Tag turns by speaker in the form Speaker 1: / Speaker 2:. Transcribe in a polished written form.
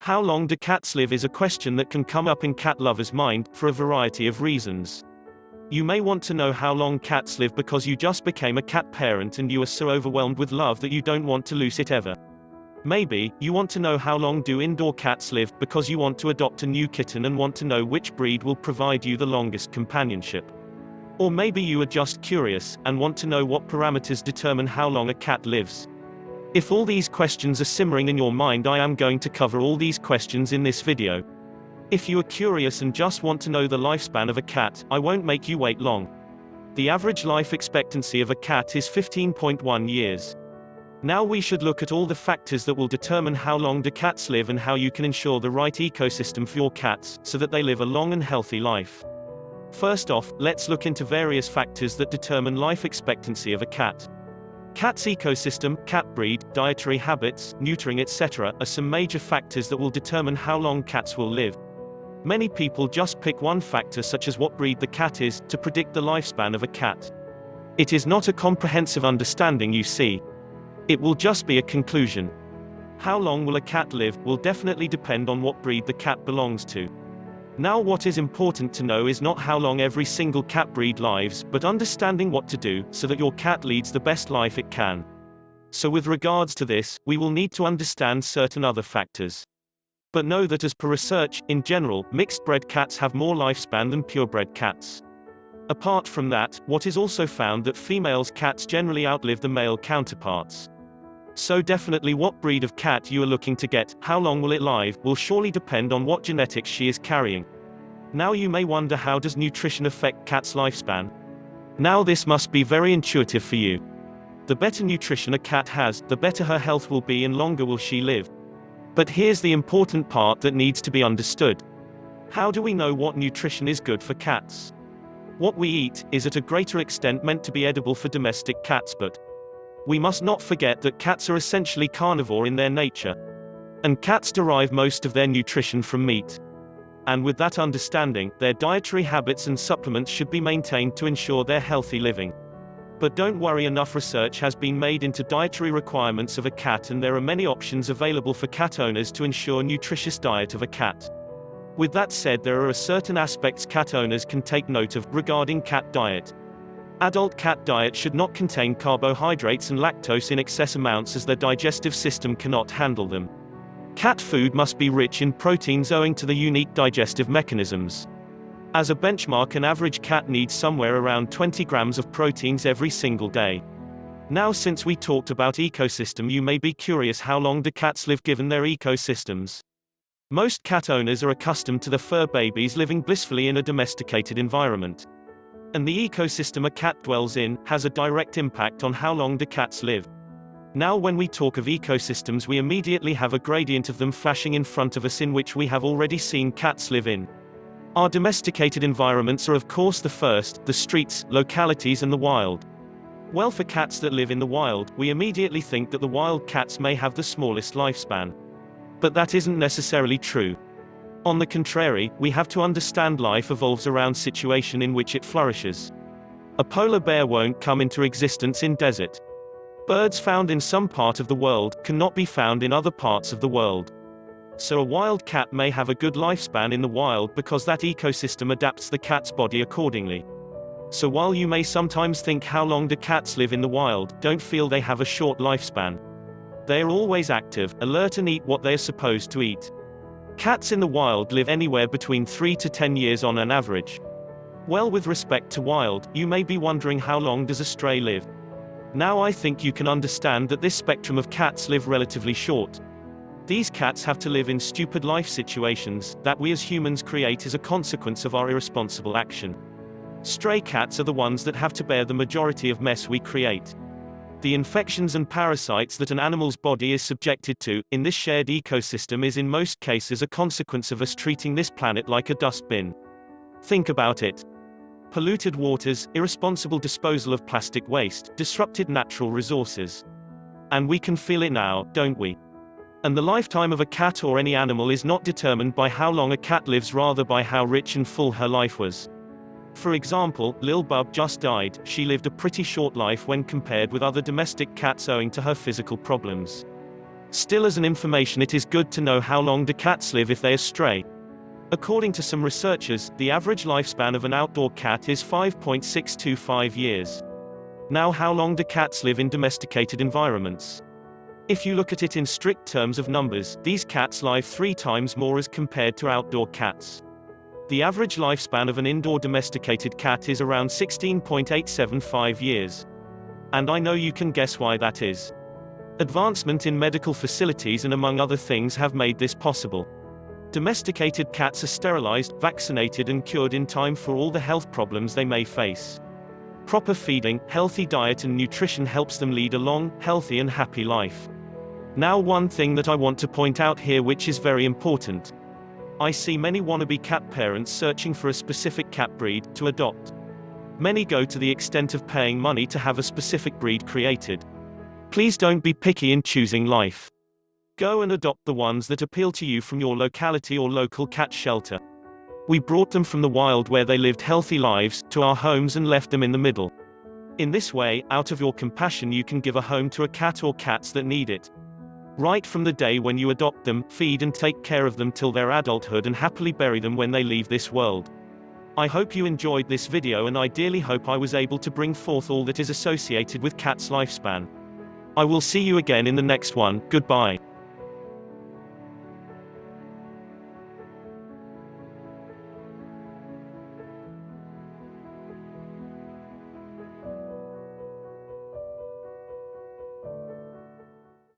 Speaker 1: How long do cats live is a question that can come up in cat lovers' mind, for a variety of reasons. You may want to know how long cats live because you just became a cat parent and you are so overwhelmed with love that you don't want to lose it ever. Maybe, you want to know how long do indoor cats live because you want to adopt a new kitten and want to know which breed will provide you the longest companionship. Or maybe you are just curious, and want to know what parameters determine how long a cat lives. If all these questions are simmering in your mind, I am going to cover all these questions in this video. If you are curious and just want to know the lifespan of a cat, I won't make you wait long. The average life expectancy of a cat is 15.1 years. Now we should look at all the factors that will determine how long do cats live and how you can ensure the right ecosystem for your cats, so that they live a long and healthy life. First off, let's look into various factors that determine life expectancy of a cat. Cat's ecosystem, cat breed, dietary habits, neutering etc. are some major factors that will determine how long cats will live. Many people just pick one factor such as what breed the cat is, to predict the lifespan of a cat. It is not a comprehensive understanding, you see. It will just be a conclusion. How long will a cat live will definitely depend on what breed the cat belongs to. Now what is important to know is not how long every single cat breed lives, but understanding what to do, so that your cat leads the best life it can. So with regards to this, we will need to understand certain other factors. But know that as per research, in general, mixed-bred cats have more lifespan than purebred cats. Apart from that, what is also found that females' cats generally outlive the male counterparts. So definitely what breed of cat you are looking to get, how long will it live, will surely depend on what genetics she is carrying. Now you may wonder, how does nutrition affect cat's lifespan? Now this must be very intuitive for you. The better nutrition a cat has, the better her health will be and longer will she live. But here's the important part that needs to be understood. How do we know what nutrition is good for cats? What we eat is at a greater extent meant to be edible for domestic cats, but we must not forget that cats are essentially carnivore in their nature. And cats derive most of their nutrition from meat. And with that understanding, their dietary habits and supplements should be maintained to ensure their healthy living. But don't worry, enough research has been made into dietary requirements of a cat, and there are many options available for cat owners to ensure nutritious diet of a cat. With that said, there are certain aspects cat owners can take note of regarding cat diet. Adult cat diet should not contain carbohydrates and lactose in excess amounts, as their digestive system cannot handle them. Cat food must be rich in proteins owing to the unique digestive mechanisms. As a benchmark, an average cat needs somewhere around 20 grams of proteins every single day. Now, since we talked about ecosystem, you may be curious, how long do cats live given their ecosystems? Most cat owners are accustomed to the fur babies living blissfully in a domesticated environment. And the ecosystem a cat dwells in has a direct impact on how long do cats live. Now when we talk of ecosystems, we immediately have a gradient of them flashing in front of us, in which we have already seen cats live in. Our domesticated environments are of course the first, the streets, localities and the wild. Well, for cats that live in the wild, we immediately think that the wild cats may have the smallest lifespan. But that isn't necessarily true. On the contrary, we have to understand life evolves around situation in which it flourishes. A polar bear won't come into existence in desert. Birds found in some part of the world cannot be found in other parts of the world. So a wild cat may have a good lifespan in the wild because that ecosystem adapts the cat's body accordingly. So while you may sometimes think, how long do cats live in the wild, don't feel they have a short lifespan. They are always active, alert and eat what they are supposed to eat. Cats in the wild live anywhere between 3 to 10 years on an average. Well, with respect to wild, you may be wondering, how long does a stray live? Now I think you can understand that this spectrum of cats live relatively short. These cats have to live in stupid life situations that we as humans create as a consequence of our irresponsible action. Stray cats are the ones that have to bear the majority of mess we create. The infections and parasites that an animal's body is subjected to, in this shared ecosystem, is in most cases a consequence of us treating this planet like a dustbin. Think about it. Polluted waters, irresponsible disposal of plastic waste, disrupted natural resources. And we can feel it now, don't we? And the lifetime of a cat or any animal is not determined by how long a cat lives, rather by how rich and full her life was. For example, Lil Bub just died. She lived a pretty short life when compared with other domestic cats owing to her physical problems. Still, as an information, it is good to know how long do cats live if they stray. According to some researchers, the average lifespan of an outdoor cat is 5.625 years. Now, how long do cats live in domesticated environments? If you look at it in strict terms of numbers, these cats live 3 times more as compared to outdoor cats. The average lifespan of an indoor domesticated cat is around 16.875 years. And I know you can guess why that is. Advancement in medical facilities and among other things have made this possible. Domesticated cats are sterilized, vaccinated and cured in time for all the health problems they may face. Proper feeding, healthy diet and nutrition helps them lead a long, healthy and happy life. Now, one thing that I want to point out here, which is very important. I see many wannabe cat parents searching for a specific cat breed to adopt. Many go to the extent of paying money to have a specific breed created. Please don't be picky in choosing life. Go and adopt the ones that appeal to you from your locality or local cat shelter. We brought them from the wild where they lived healthy lives, to our homes and left them in the middle. In this way, out of your compassion, you can give a home to a cat or cats that need it. Right from the day when you adopt them, feed and take care of them till their adulthood and happily bury them when they leave this world. I hope you enjoyed this video, and I dearly hope I was able to bring forth all that is associated with cats' lifespan. I will see you again in the next one. Goodbye.